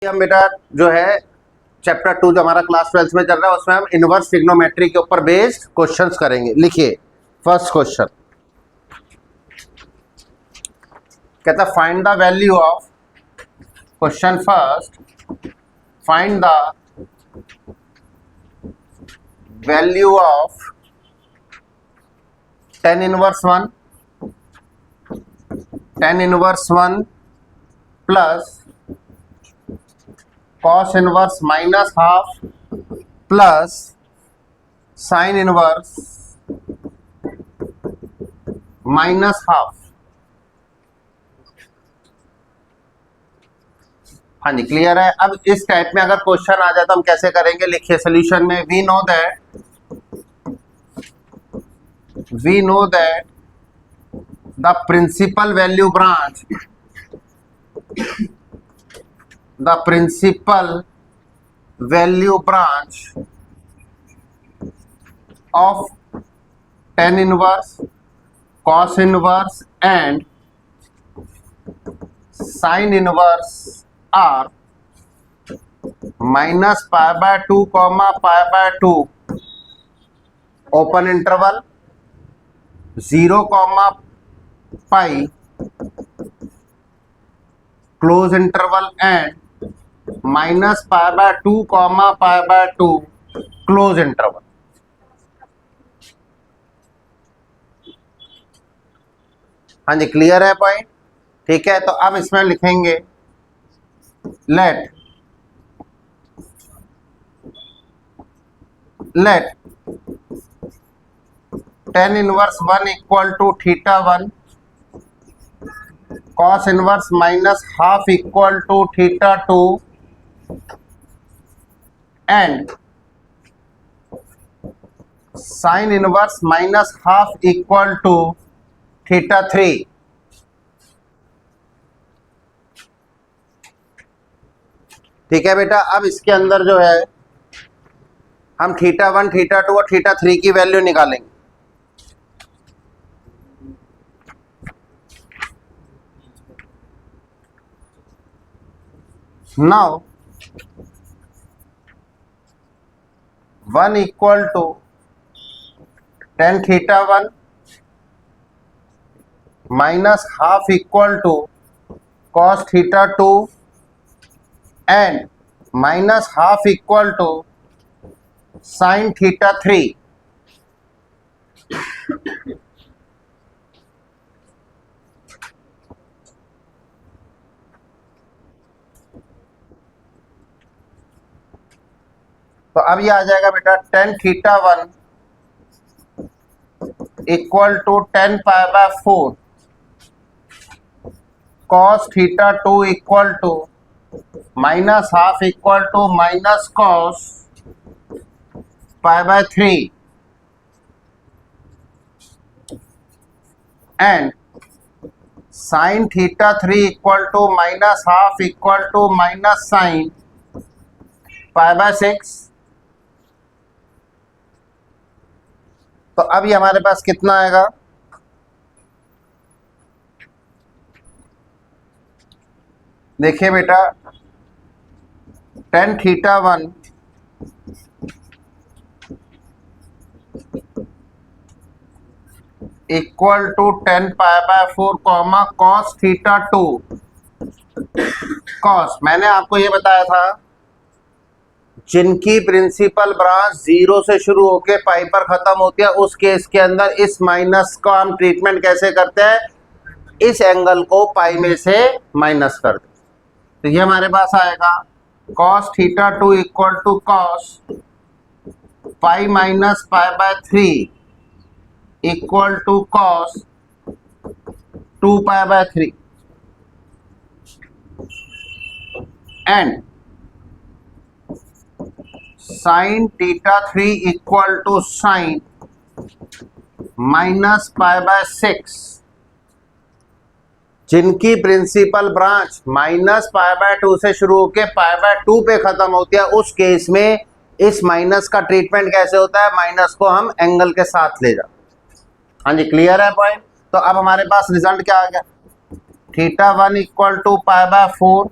हम बेटा जो है चैप्टर 2 जो हमारा क्लास 12 में चल रहा है उसमें हम इनवर्स ट्रिग्नोमेट्री के ऊपर बेस्ड क्वेश्चंस करेंगे। लिखिए फर्स्ट क्वेश्चन कहता है find the value of question first find the value of tan inverse 1 plus cos inverse minus half plus sign inverse minus half. हाँ जी क्लियर है। अब इस टाइप में अगर क्वेश्चन आ जाए तो हम कैसे करेंगे, लिखिए सोल्यूशन में we know that the principal value branch the principal value branch of tan inverse, cos inverse and sin inverse are minus pi by 2 comma pi by 2 open interval 0 comma pi close interval and minus pi by 2 comma pi by 2 close interval. हाँ जी clear है point, ठीक है। तो अब इसमें लिखेंगे let tan inverse 1 equal to theta 1 cos inverse minus half equal to theta 2 and sin inverse minus half equal to theta 3। ठीक है बेटा। अब इसके अंदर जो है हम थीटा 1 थीटा 2 और थीटा 3 की वैल्यू निकालेंगे। Now 1 equal to tan theta 1 minus half equal to cos theta 2 and minus half equal to sin theta 3। तो अब ये आ जाएगा बेटा tan theta 1 equal to tan pi by 4 cos theta 2 equal to minus half equal to minus cos pi by 3 and sin theta 3 equal to minus half equal to minus sin pi by 6। तो अब ये हमारे पास कितना आएगा, देखिए बेटा tan theta 1 equal to tan pi by 4 comma cos theta 2 cos, मैंने आपको ये बताया था जिनकी प्रिंसिपल ब्रांच 0 से शुरू होके पाई पर खत्म होती है उस केस के अंदर इस माइनस का हम ट्रीटमेंट कैसे करते हैं, इस एंगल को पाई में से माइनस कर दें। तो ये हमारे पास आएगा cos theta 2 equal to cos pi minus pi by 3 equal to cos 2 pi by 3 and sin theta 3 equal to sin minus pi by 6 जिनकी principal branch minus pi by 2 से शुरू होकर पाई बाय 2 पे खत्म होती है उस केस में इस माइनस का ट्रीटमेंट कैसे होता है, माइनस को हम एंगल के साथ ले जाते। हाँ जी क्लियर है पॉइंट। तो अब हमारे पास रिजल्ट क्या आ गया, theta 1 equal to pi by 4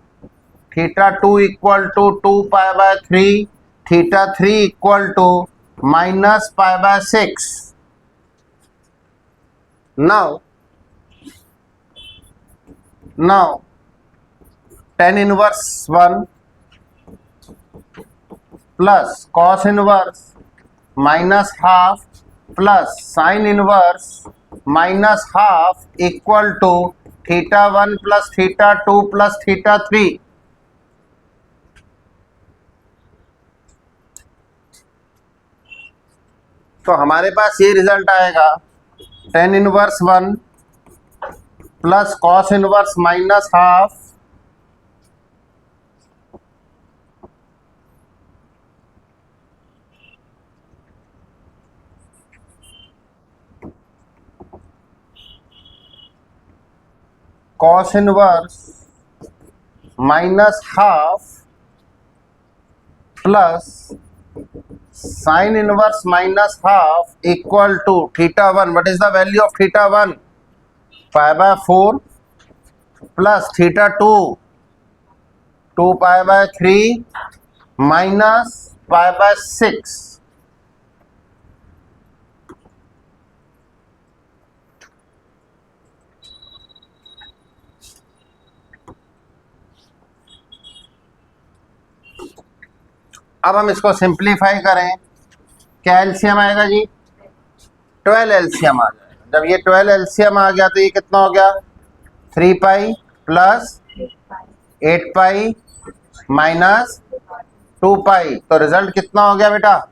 theta 2 equal to 2π/3, theta 3 equal to -π/6. Now tan inverse 1 plus cos inverse minus half plus sin inverse minus half equal to theta 1 plus theta 2 plus theta 3. तो हमारे पास ये result आएगा tan inverse 1 plus cos inverse minus half cos inverse minus half plus sin inverse minus half equal to theta 1. What is the value of theta 1? π/4 plus theta 2 2π/3 minus π/6. अब हम इसको simplify करें, क्या LCM आएगा जी? 12 LCM आ जाएगा. जब ये 12 LCM आ गया तो ये कितना हो गया? 3π प्लस 8π माइनस 2π. तो रिजल्ट कितना हो गया बेटा?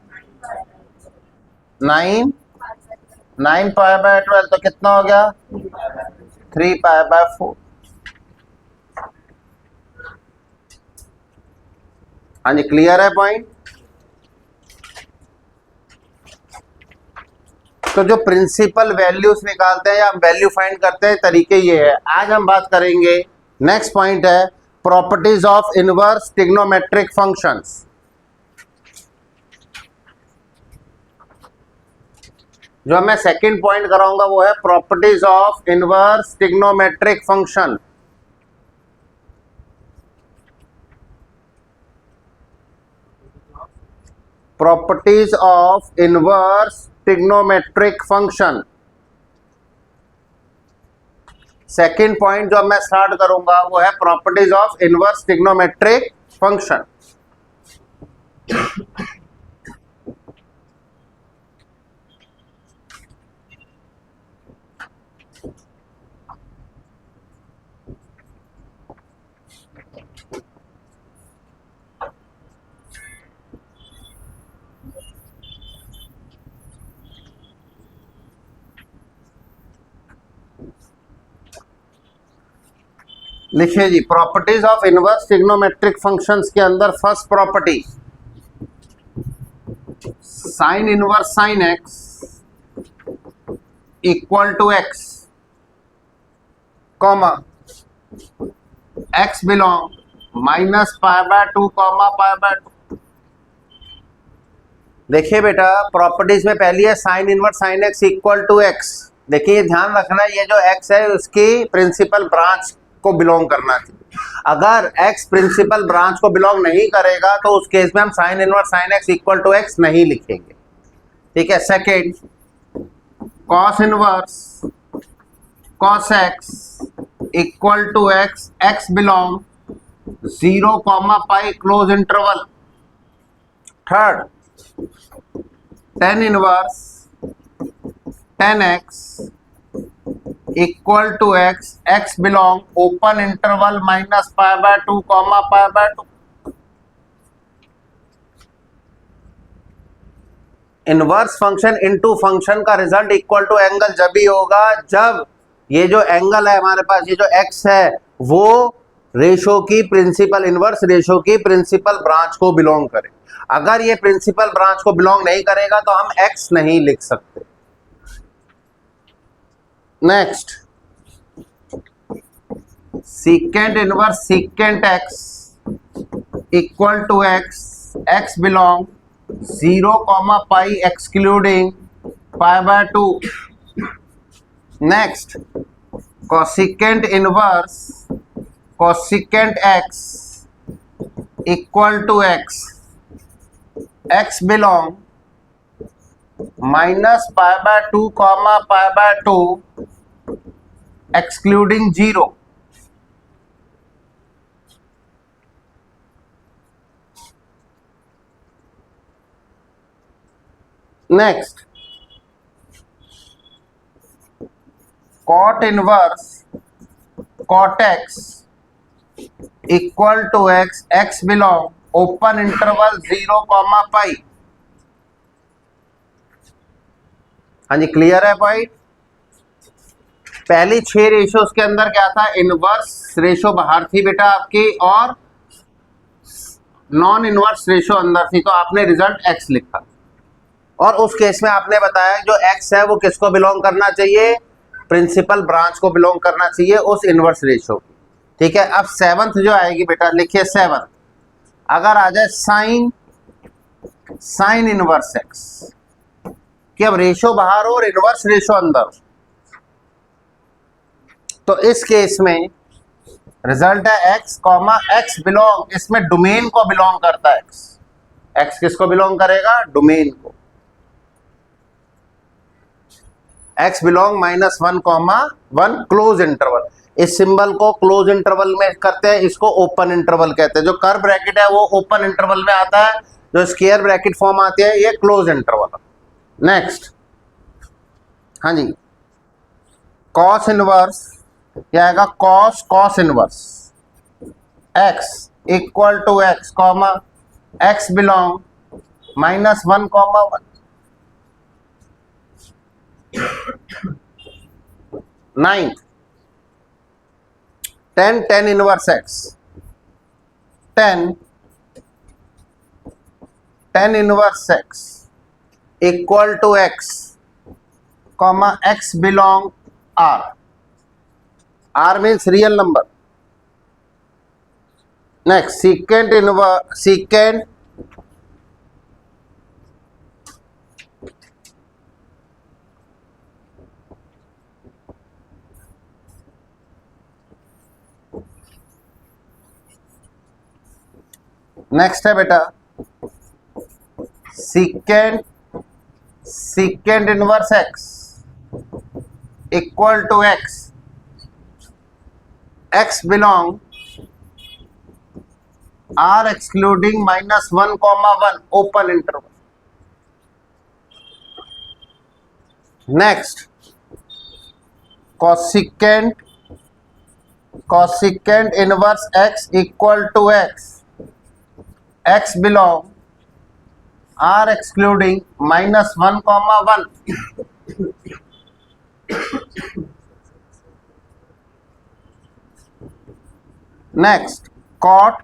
9π/12. तो कितना हो गया? 3π/4. हाँ जी, क्लियर है पॉइंट? तो जो प्रिंसिपल वैल्यूज निकालते हैं या हम वैल्यू फाइंड करते हैं, तरीके ये है. आज हम बात करेंगे, नेक्स्ट पॉइंट है properties of inverse trigonometric functions. जो मैं सेकंड पॉइंट कराऊंगा वो है properties of inverse trigonometric function. Properties of inverse trigonometric function. Second point जो मैं स्टार्ट करूंगा वो है properties of inverse trigonometric function. लिखिए जी, properties of inverse trigonometric functions के अंदर first property, sine inverse sine x equal to x comma x belong -π/2 comma π/2. देखिए बेटा, प्रॉपर्टीज में पहली है sine inverse sine x equal to x. देखिए ध्यान रखना है, ये जो एक्स है उसकी प्रिंसिपल ब्रांच को बिलोंग करना चाहिए. अगर x प्रिंसिपल ब्रांच को बिलोंग नहीं करेगा तो उस केस में हम sine inverse sine x equal to x नहीं लिखेंगे. ठीक है. Second, cos inverse cos x equal to x, x belong 0 comma pi close interval. Third, tan inverse tan x equal to x, x belong open interval -π/2 comma π/2. Inverse function into function का result equal to angle जब भी होगा जब ये जो angle है हमारे पास, ये जो एक्स है वो रेशो की प्रिंसिपल इनवर्स रेशो की प्रिंसिपल ब्रांच को बिलोंग करे. अगर ये प्रिंसिपल ब्रांच को बिलोंग नहीं करेगा तो हम एक्स नहीं लिख सकते. Next, secant inverse secant x equal to x, x belong 0 comma pi excluding π/2. Next, cosecant inverse cosecant x equal to x, x belong minus pi by two comma pi by two excluding zero. Next, cot inverse cot x equal to x, x belong open interval zero comma pi. हाँ जी, clear है point. पहली 6 ratios के अंदर क्या था, inverse ratio बाहर थी बेटा आपकी और नॉन इनवर्स रेशो अंदर थी, तो आपने रिजल्ट एक्स लिखा। और उस केस में आपने बताया जो एक्स है वो किसको बिलोंग करना चाहिए, प्रिंसिपल ब्रांच को बिलोंग करना चाहिए उस इनवर्स रेशो। ठीक है, अब सेवंथ जो आएगी बेटा, लिखिए सेवंथ, अगर आ जाए साइन साइन इनवर्स एक्स, कि अब रेशो बाहर हो और इनवर्स रेशो अंदर, तो इस केस में रिजल्ट है एक्स कॉमा एक्स बिलोंग, इसमें डोमेन को बिलोंग करता है एक्स। एक्स किसको बिलोंग करेगा, डोमेन को। X belong minus one comma one clause interval, इस सिंबल को क्लोज इंटरवल में करते हैं, इसको ओपन इंटरवल कहते हैं। जो कर्व ब्रैकेट है वो ओपन इंटरवल में आता है, जो स्क्वायर ब्रैकेट फॉर्म आती है ये क्लोज इंटरवल। नेक्स्ट, हाँ जी, कॉस इनवर्स क्या आएगा, cos cos inverse x equal to x comma x belong minus one comma one. Ninth, tan tan inverse x, tan tan inverse x equal to x comma x belong R, R means real number. Next, secant inverse secant next है बेटा secant secant inverse x equal to x, x belong R excluding minus one comma one open interval. Next, cosecant cosecant inverse x equal to x, x belong R excluding minus one comma one. Next, cot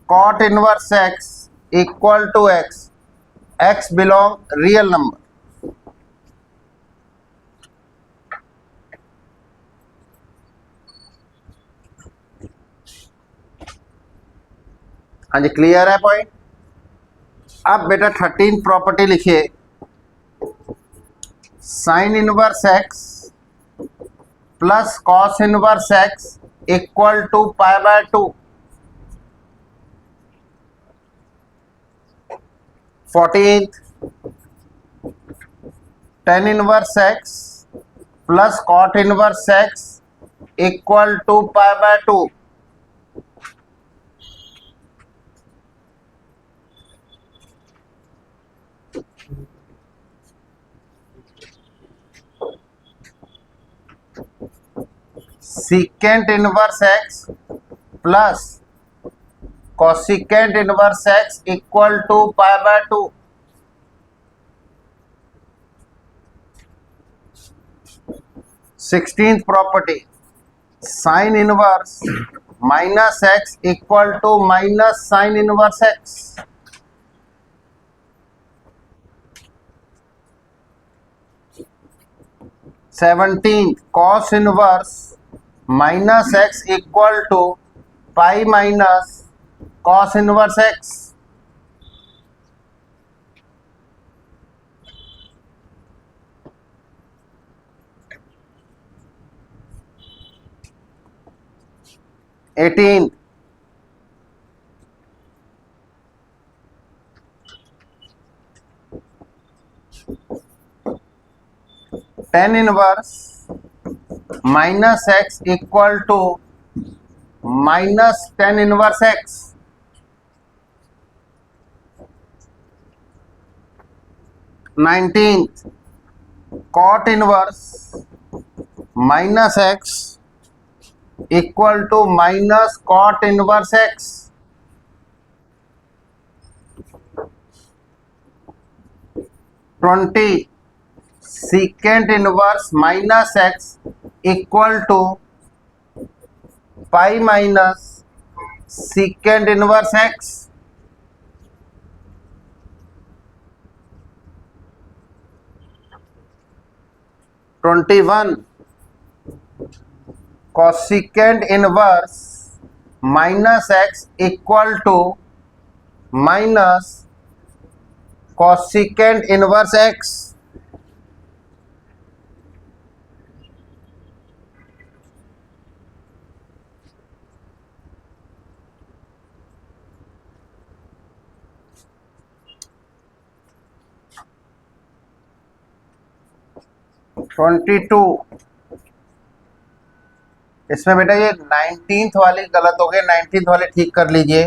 cot inverse x equal to x, x belong real number. हाँ जी, clear है point. अब बेटा 13 property लिखिए, sine inverse x plus cos inverse x equal to pi by two. 14th, tan inverse x plus cot inverse x equal to pi by two. Secant inverse x plus cosecant inverse x equal to pi by two. 16th property, sine inverse minus x equal to minus sine inverse x. 17th, cos inverse minus x equal to pi minus cos inverse x. Eighteen, tan inverse minus x equal to minus tan inverse x. 19th cot inverse minus x equal to minus cot inverse x. 20 secant inverse minus x equal to pi minus secant inverse x. 21 cosecant inverse minus x equal to minus cosecant inverse x. 22 इसमें बेटा ये 19th वाली गलत हो गई, 19th वाली ठीक कर लीजिए।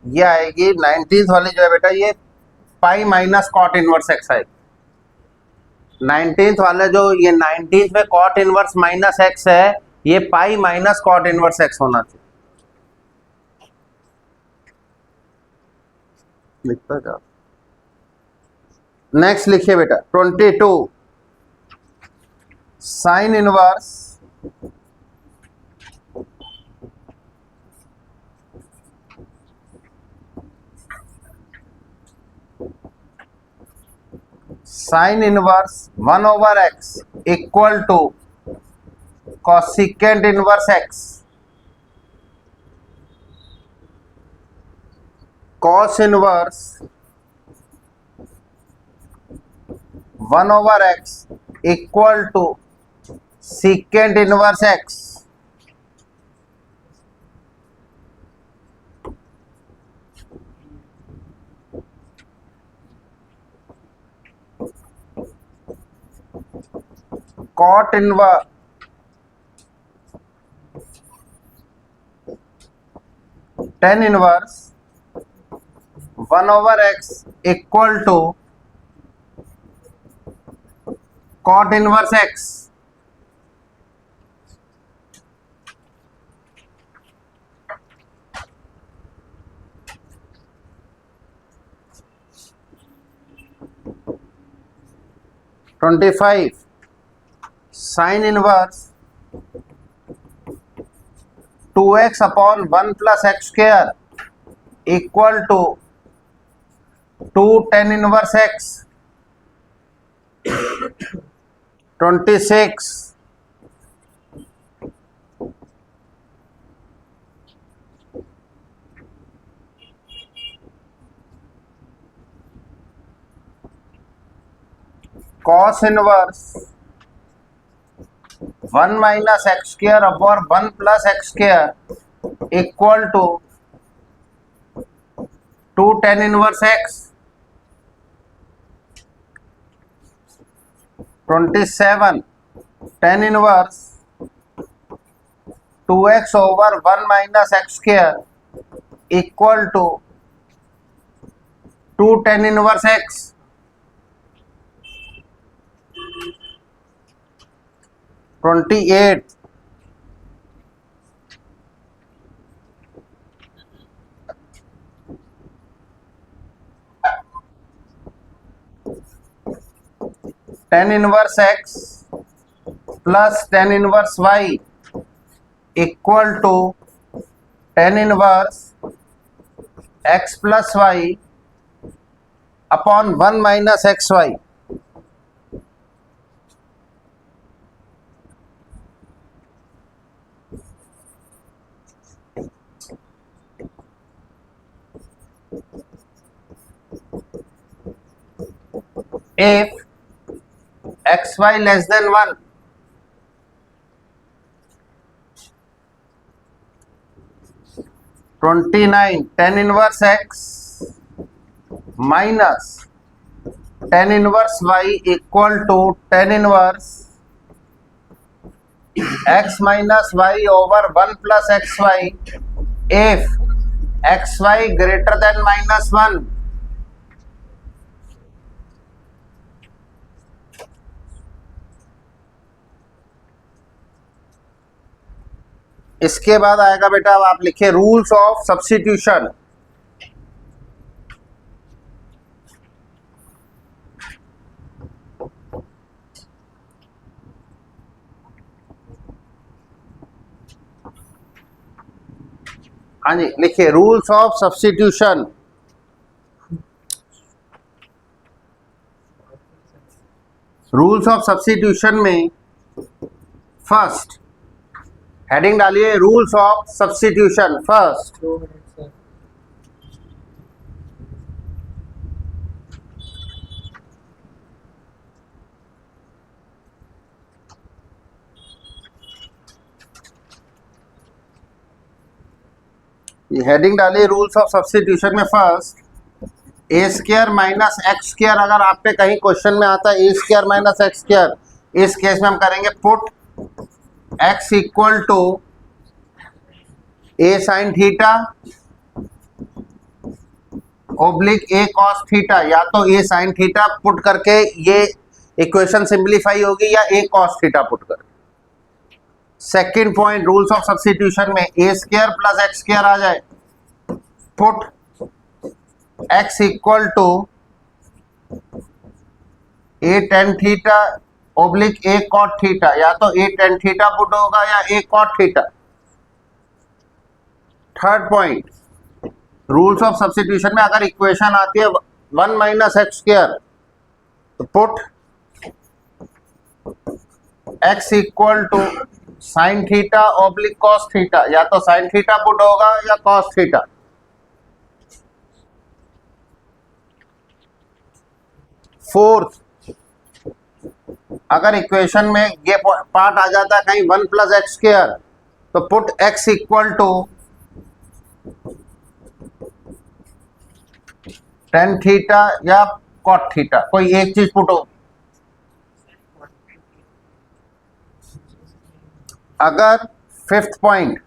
ये आएगी 19th वाली जो है बेटा ये pi minus cot inverse x आएगी। 19th वाला जो ये 19th में कॉट इनवर्स माइनस एक्स है, ये pi minus cot inverse x होना चाहिए। लिखता जाओ। नेक्स्ट लिखिए बेटा 22 sine inverse sine inverse 1 over x equal to cosecant inverse x. Cos inverse 1 over x equal to secant inverse x. Cot inverse 10 inverse 1 over x equal to cot inverse x. Twenty five sine inverse 2x upon 1 plus x square equal to 2 tan inverse x. 26 cos inverse 1 minus x square upon 1 plus x square equal to 2 tan inverse x. 27 tan inverse 2x over 1 minus x square equal to 2 tan inverse x. 28 tan inverse x plus tan inverse y equal to tan inverse x plus y upon 1 minus x y. If xy less than 1 29 tan inverse x minus tan inverse y equal to tan inverse x minus y over 1 plus x y if x y greater than -1। इसके बाद आएगा बेटा, अब आप लिखिए rules of substitution. हाँ जी, लिखिए rules of substitution. Rules of substitution में फर्स्ट हेडिंग डालिए rules of substitution. First heading डालिए रूल्स ऑफ सब्स्टिट्यूशन में first a square minus x square. अगर आप पे कहीं क्वेश्चन में आता है a square minus x square, इस केस में हम करेंगे put x equal to a sine theta oblique a cos theta, या तो ए साइन थीटा पुट करके ये इक्वेशन सिंप्लीफाई होगी या ए कॉस थीटा पुट करके। Second point rules of substitution में a square plus x square आ जाए, put x equal to a tan theta oblique a cot theta, या तो ए टेन थीटा पुट होगा या a cot theta. Third point rules of substitution में अगर equation आती है 1 माइनस एक्स स्क्वायर, तो put x equal to sine theta oblique cos theta, या तो साइन थीटा पुट होगा या कॉस थीटा। फोर्थ, अगर इक्वेशन में ये पार्ट आ जाता है कहीं 1 प्लस एक्स स्क्वायर, तो put x equal to tan theta या कॉट थीटा, कोई एक चीज पुट हो। अगर fifth point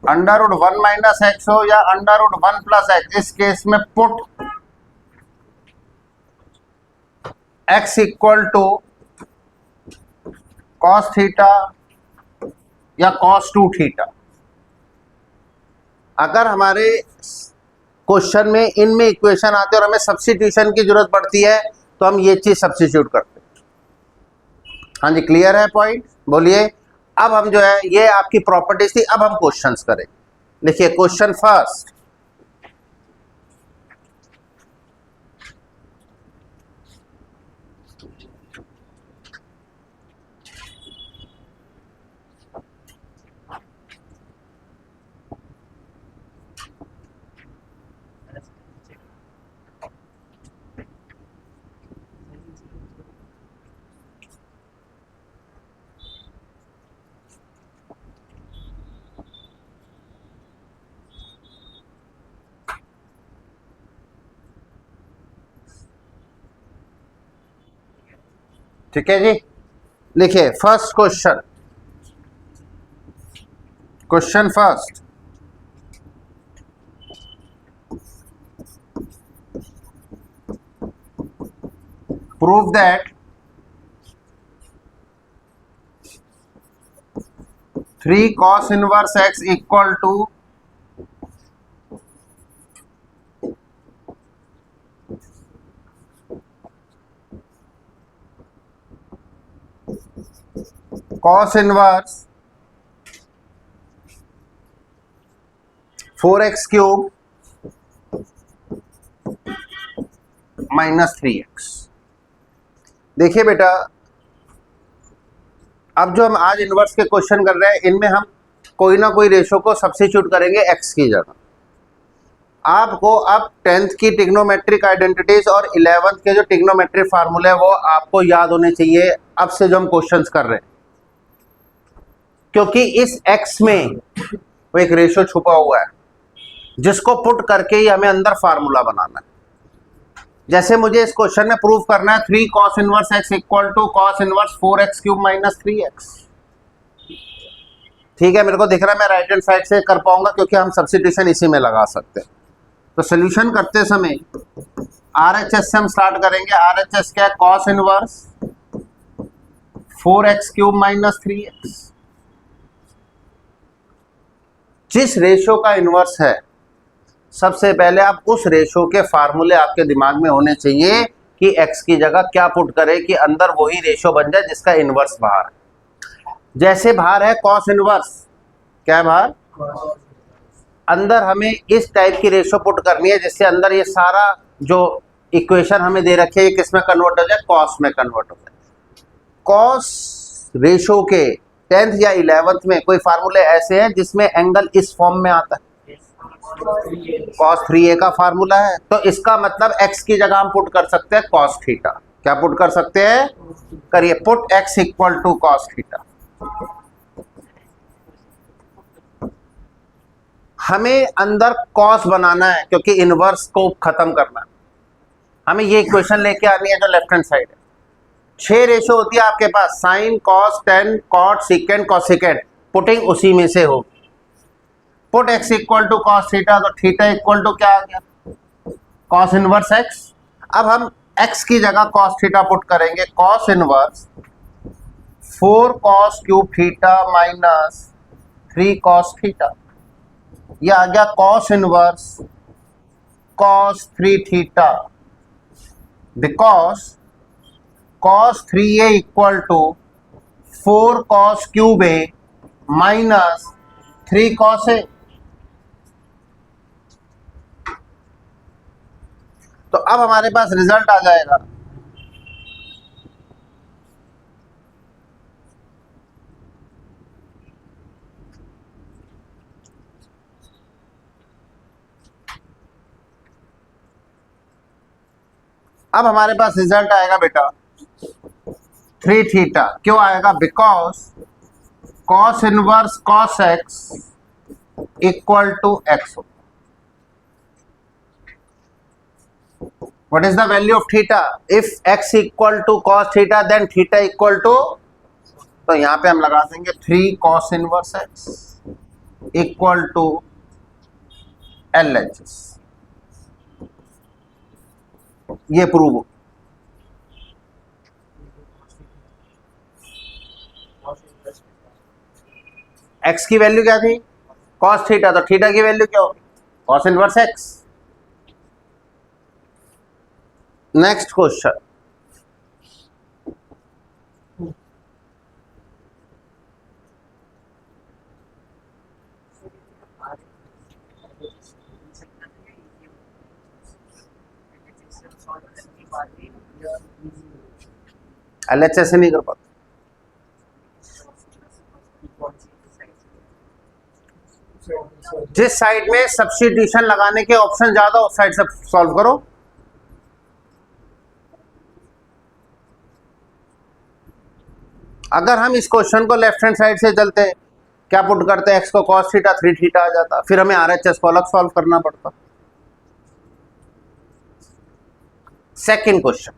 under root 1 minus x हो या अंडर रूट 1 प्लस एक्स, इस केस में put x equal to cos theta या कॉस 2 थीटा। अगर हमारे क्वेश्चन में इनमें इक्वेशन आते और हमें सब्स्टिट्यूशन की जरूरत पड़ती है, तो हम ये चीज सब्स्टिट्यूट करते हैं। हाँ जी, क्लियर है पॉइंट? बोलिए। अब हम जो है, ये आपकी प्रॉपर्टीज थी, अब हम क्वेश्चंस करें। देखिए क्वेश्चन फर्स्ट, ठीक है जी। लिखिए first question, question first, prove that 3 cos inverse x equal to cos inverse 4x cube minus 3x। देखिए बेटा, अब जो हम आज इनवर्स के क्वेश्चन कर रहे हैं, इनमें हम कोई ना कोई रेशो को सब्स्टिट्यूट करेंगे x की जगह। आपको अब 10th की ट्रिग्नोमेट्रिक आइडेंटिटीज और 11th के जो ट्रिग्नोमेट्रिक फार्मूले हैं वो आपको याद होने चाहिए अब से जो हम क्वेश्चंस कर रहे हैं, क्योंकि इस x में वो एक रेशियो छुपा हुआ है जिसको पुट करके ही हमें अंदर फार्मूला बनाना है। जैसे मुझे इस क्वेश्चन में प्रूव करना है 3 cos inverse x equal to cos inverse 4x cube minus 3x। ठीक है, मेरे को दिख रहा है मैं राइट हैंड साइड से कर पाऊंगा क्योंकि हम सब्स्टिट्यूशन इसी में लगा सकते हैं। तो सोल्यूशन करते समय RHS से हम स्टार्ट करेंगे। RHS क्या है? cos inverse 4x cube minus 3x। जिस रेशियो का इनवर्स है सबसे पहले आप उस रेशियो के फार्मूले आपके दिमाग में होने चाहिए कि x की जगह क्या पुट करें कि अंदर वही रेशियो बन जाए जिसका इनवर्स बाहर है। जैसे बाहर है cos इनवर्स, क्या है बाहर? अंदर हमें इस टाइप की रेशियो पुट करनी है जिससे अंदर ये सारा जो इक्वेशन हमें दे रखी है ये किस में कन्वर्ट हो जाए? cos में कन्वर्ट हो जाए। cos रेशियो के 10th या 11th में कोई फार्मूले ऐसे हैं जिसमें एंगल इस फॉर्म में आता है, cos 3a का फार्मूला है। तो इसका मतलब x की जगह हम पुट कर सकते हैं cos थीटा। क्या पुट कर सकते हैं? करिए, put x equal to cos theta. हमें अंदर cos बनाना है क्योंकि इनवर्स को खत्म करना है। हमें ये इक्वेशन लेके आनी है जो लेफ्ट हैंड साइड है। 6 रेशियो होती है आपके पास, sine, cos, tan, cot, secant, cosecant, putting उसी में से हो। Put x equal to cos theta, तो थीटा इक्वल टू क्या आ गया? cos inverse x। अब हम x की जगह cos थीटा पुट करेंगे, cos inverse 4 cos cube theta minus 3 cos theta. ये आ गया cos inverse cos 3 theta, because cos 3a equal to 4 cos cube a minus 3 cos a। तो अब हमारे पास रिजल्ट आ जाएगा आएगा बेटा 3 थीटा। क्यों आएगा? Because cos inverse cos x equal to x। What is the value of theta? If x equal to cos theta, then theta equal to, तो यहां पे हम लगा देंगे 3 cos inverse x equal to LHS। ये prove हो। x की value क्या थी? cos थीटा, तो थीटा की वैल्यू क्या होगी? cos inverse x। Next question, LHS से नहीं कर पाते। जिस साइड में सब्स्टिट्यूशन लगाने के ऑप्शन ज्यादा उस साइड से सॉल्व करो। अगर हम इस क्वेश्चन को लेफ्ट हैंड साइड से चलते, क्या पुट करते? x को cos थीटा 3 थीटा आ जाता, फिर हमें RHS को अलग सॉल्व करना पड़ता। Second question,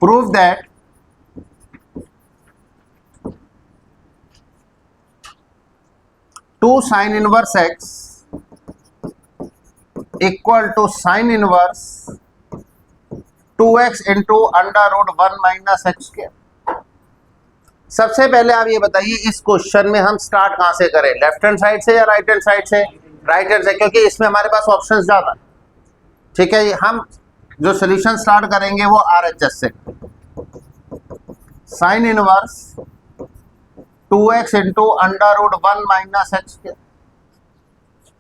prove that two sine inverse x equal to sine inverse 2x into under root 1 minus x square. सबसे पहले आप ये बताइए इस क्वेश्चन में हम स्टार्ट कहां से करें, लेफ्ट हैंड साइड से या राइट हैंड साइड से? राइट हैंड से, क्योंकि इसमें हमारे पास ऑप्शंस ज्यादा। ठीक है, हम जो सोल्यूशन स्टार्ट करेंगे वो RHS से। Sine inverse 2x into under root 1 minus x square.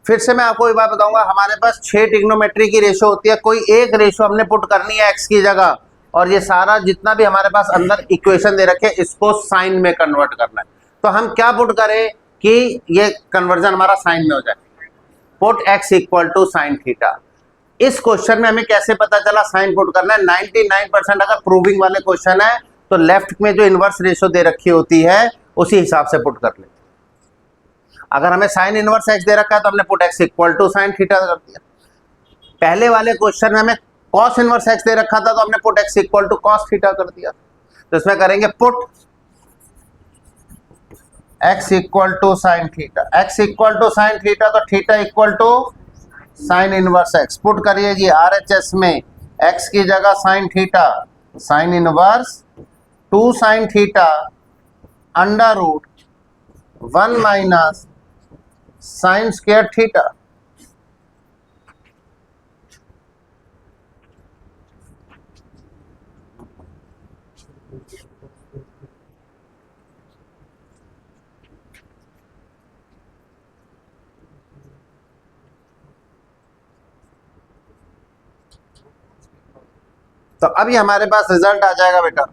फिर से मैं आपको एक बात बताऊंगा, हमारे पास 6 ट्रिग्नोमेट्री की रेशियो होती है, कोई एक रेशियो हमने पुट करनी है x की जगह, और ये सारा जितना भी हमारे पास अंदर इक्वेशन दे रखे इसको साइन में कन्वर्ट करना है। तो हम क्या पुट करें? कि ये कन्वर्जन हमारा साइन में हो जाए। Put x equal to sine theta. इस क्वेश्चन में हमें कैसे पता चला साइन पुट करना है? 99% अगर प्रूविंग वाले क्वेश्चन है तो लेफ्ट में जो इनवर्स रेशो दे रखी होती है उसी हिसाब से पुट कर लेते। अगर हमें साइन इनवर्स x दे रखा है तो हमने put x equal to sine theta कर दिया। पहले वाले क्वेश्चन में हमें कॉस इनवर्स x दे रखा था तो हमने put x equal to cos theta कर दिया। तो इसमें करेंगे put x equal to sine theta. x equal to sine theta तो theta equal to sine inverse x। Put करिए जी RHS में x की जगह sine theta, sine inverse 2 sine theta under root 1 minus sine square theta. तो अभी हमारे पास रिजल्ट आ जाएगा बेटा,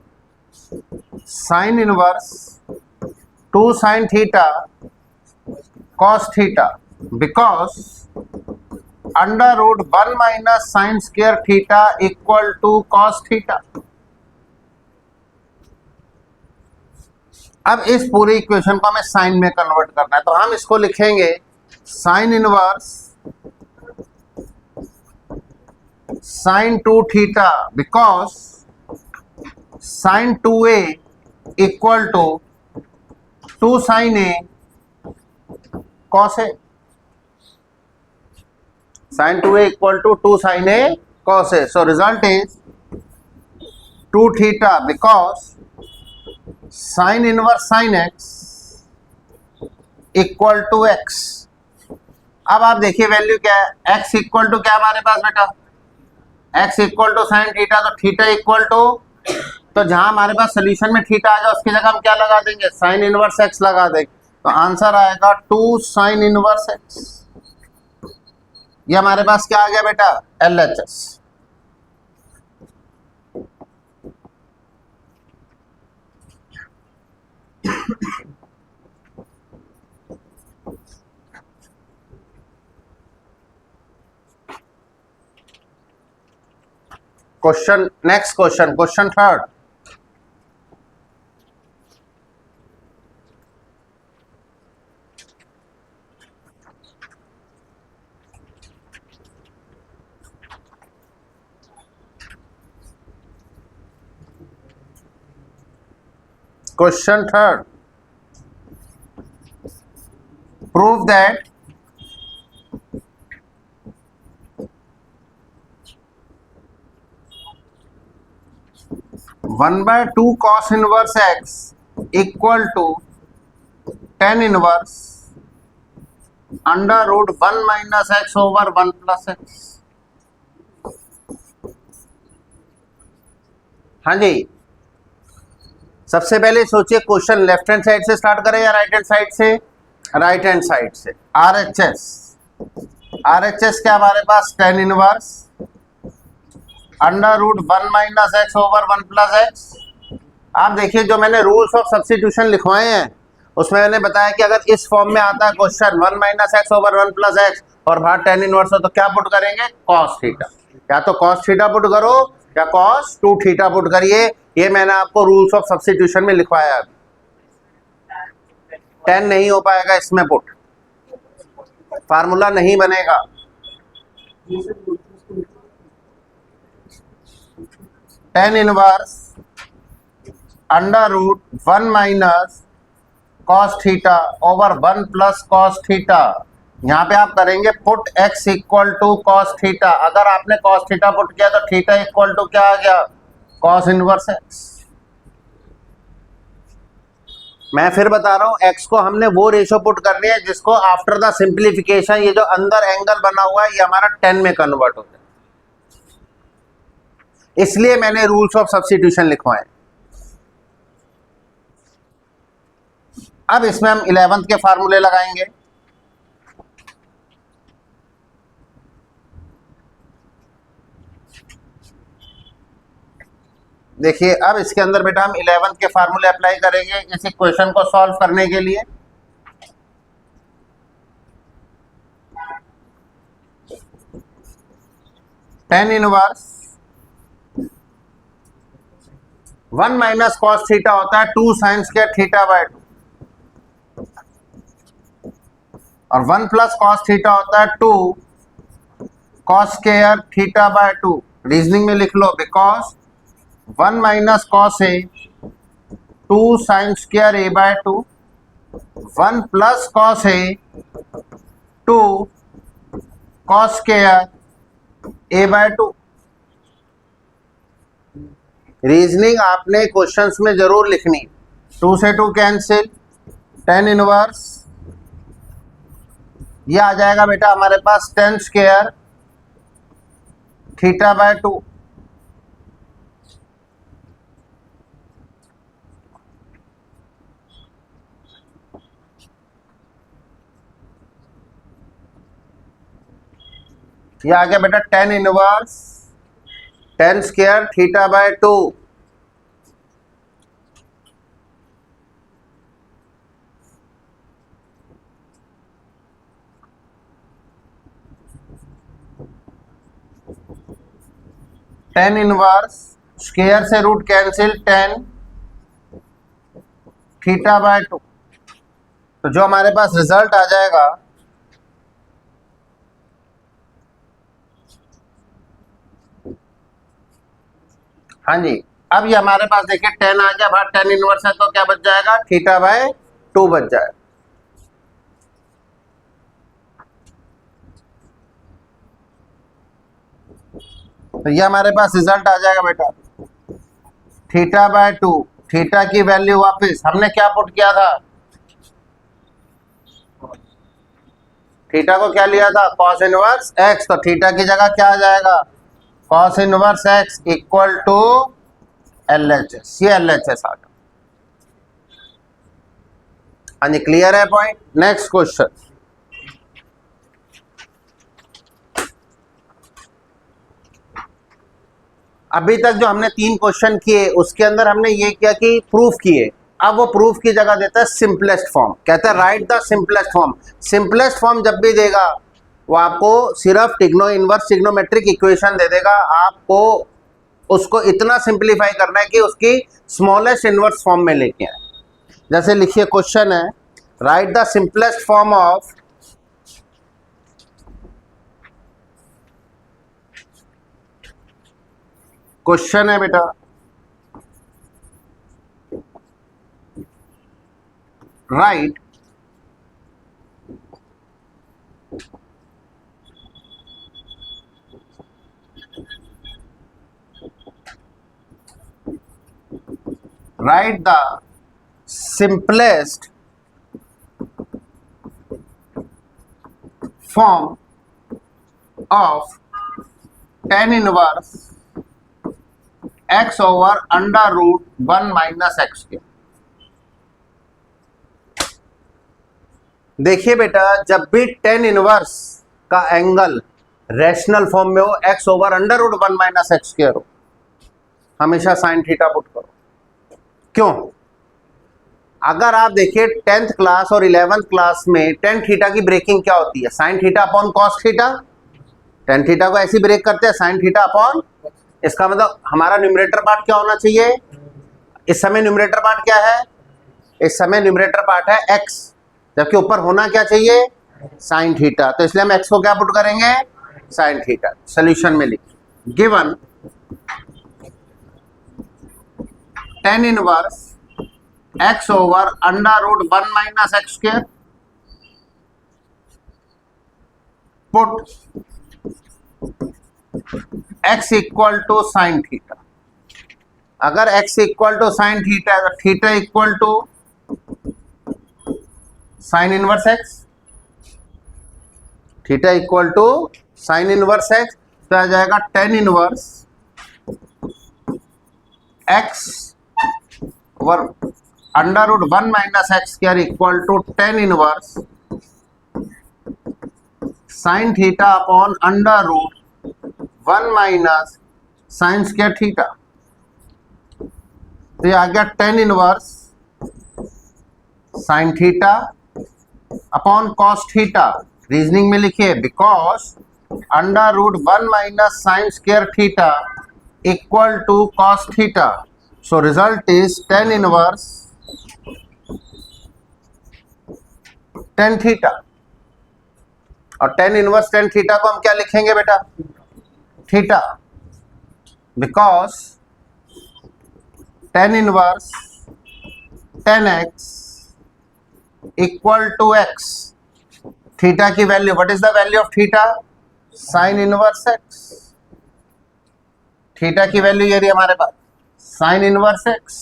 sine inverse 2 sine theta cos theta because under root 1 minus sine square theta equal to cos theta. अब इस पूरी इक्वेशन को हमें साइन में कन्वर्ट करना है तो हम इसको लिखेंगे sine inverse sine 2 theta because sine 2a equal to 2 sine a cos a। Sine 2a equal to 2 sine a cos a। So result is 2 theta because sine inverse sine x equal to x। अब आप देखिए value क्या है, x equal to क्या हमारे पास बेटा, x equal to sine theta तो थीटा इक्वल टू, तो जहां हमारे पास सोल्यूशन में थीटा आ जाए उसकी जगह हम क्या लगा देंगे, साइन इनवर्स x लगा देंगे। तो आंसर आएगा 2 साइन इनवर्स x। ये हमारे पास क्या आ गया बेटा, LHS। Question next question third. Question third, prove that one by two cos inverse x equal to tan inverse under root 1 minus x over 1 plus x. हाँ जी, सबसे पहले सोचिए क्वेश्चन लेफ्ट हैंड साइड से स्टार्ट करें या right hand side से, right hand side से। RHS क्या हमारे पास, tan inverse under root 1 minus x over 1 plus x. आप देखिए जो मैंने रूल्स ऑफ सब्स्टिट्यूशन लिखवाए हैं उसमें मैंने बताया कि अगर इस फॉर्म में आता है question 1 minus x over 1 plus x और बाहर टेन इनवर्स हो तो क्या पुट करेंगे, कॉस थीटा। या तो कॉस थीटा पुट करो या कॉस 2 थीटा पुट करिए। ये मैंने आपको रूल्स ऑफ सब्स्टिट्यूशन में लिखवाया। 10 नहीं हो पाएगा इसमें पुट, फार्मूला नहीं बनेगा। Tan inverse under root 1 minus cos theta over 1 plus cos theta. यहाँ पे आप करेंगे put x equal to cos theta. अगर आपने कॉस थीटा पुट किया तो थीटा इक्वल टू क्या आ गया, कॉस इनवर्स x। मैं फिर बता रहा हूँ x को हमने वो रेशो पुट करनी है जिसको आफ्टर द सिंप्लीफिकेशन ये जो अंदर एंगल बना हुआ है ये हमारा 10 में कन्वर्ट हो जाए। इसलिए मैंने रूल्स ऑफ सब्स्टिट्यूशन लिखवाए। अब इसमें हम 11th के फार्मूले लगाएंगे। देखिए अब इसके अंदर बेटा हम 11th के फार्मूले अप्लाई करेंगे इस इक्वेशन को सॉल्व करने के लिए। Tan inverse 1 minus cos theta होता है 2 साइन स्क्वायर थीटा बाय 2, और 1 प्लस कॉस थीटा होता है 2 cos square theta by 2। Reasoning में लिख लो, because 1 minus cos a 2 sine square a by 2, 1 plus cos a 2 cos square a by 2। Reasoning आपने questions में जरूर लिखनी। 2 से 2 कैंसिल, टेन इनवर्स, ये आ जाएगा बेटा हमारे पास टेन स्क्वायर थीटा बाय 2। ये आ गया बेटा tan inverse tan square theta by 2। Tan inverse square से root cancel, tan theta by 2। तो जो हमारे पास रिजल्ट आ जाएगा हाँ जी, अब ये हमारे पास देखिए टेन आ गया बाहर, टेन इनवर्स है तो क्या बच जाएगा, थीटा बाय 2 बच जाएगा। तो ये हमारे पास रिजल्ट आ जाएगा बेटा थीटा बाय 2। थीटा की वैल्यू वापस हमने क्या पुट किया था, थीटा को क्या लिया था, कॉस इनवर्स एक्स, तो थीटा की जगह क्या आ जाएगा, cos inverse x equal to LHS। ये LHS आ गया। हाँ जी, क्लियर है पॉइंट। नेक्स्ट क्वेश्चन, अभी तक जो हमने 3 क्वेश्चन किए उसके अंदर हमने ये किया कि प्रूफ किए। अब वो प्रूफ की जगह देता है सिंपलेस्ट फॉर्म, कहता है right the simplest form. Simplest form जब भी देगा वो आपको सिर्फ टिग्नो इनवर्स ट्रिग्नोमेट्रिक इक्वेशन दे देगा, आपको उसको इतना सिंप्लीफाई करना है कि उसकी स्मॉलेस्ट इनवर्स फॉर्म में लेके आए। जैसे लिखिए क्वेश्चन है, right the simplest form of question है बेटा right the simplest form of tan inverse x over under root 1 minus x के। देखिए बेटा, जब भी tan इनवर्स का एंगल रैशनल फॉर्म में हो, x over under root 1 minus x square हो, हमेशा साइन थीटा पुट करो। क्यों? अगर आप देखिए 10th क्लास और 11th क्लास में tan थीटा की ब्रेकिंग क्या होती है, sign theta upon cos theta. tan theta को ऐसी ब्रेक करते हैं, साइन थीटा अपॉन, इसका मतलब हमारा न्यूमरेटर पार्ट क्या होना चाहिए, इस समय न्यूमरेटर पार्ट क्या है, इस समय न्यूमरेटर पार्ट है x, जबकि ऊपर होना क्या चाहिए, साइन थीटा। तो इसलिए हम x को क्या पुट करेंगे, साइन थीटा। सोल्यूशन में लिखिए, given tan inverse x over under root 1 minus x square, put x equal to sine theta. अगर x equal to sine theta है तो theta equal to sine inverse x, theta equal to sine inverse x, तो आ जाएगा tan inverse x over under root 1 minus x square equal to tan inverse sine theta upon under root 1 minus sine square theta. तो ये आ गया tan inverse sine theta upon cos theta. Reasoning में लिखिए, because under root 1 minus sine square theta equal to cos theta. So result is tan inverse tan theta. और tan inverse tan theta को हम क्या लिखेंगे बेटा? Theta. Because tan inverse tan x equal to x. Theta की value, what is the value of theta? Sine inverse x. Theta की value ये रही हमारे पास, साइन इनवर्स x.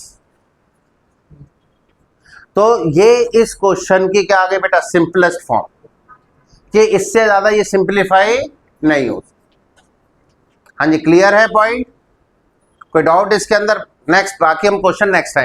तो ये इस क्वेश्चन की क्या आ गई बेटा? सिंपलेस्ट फॉर्म, कि इससे ज्यादा ये सिंप्लीफाई नहीं हो. हाँ जी, क्लियर है पॉइंट? कोई डाउट इसके अंदर? नेक्स्ट, बाकी हम क्वेश्चन नेक्स्ट टाइम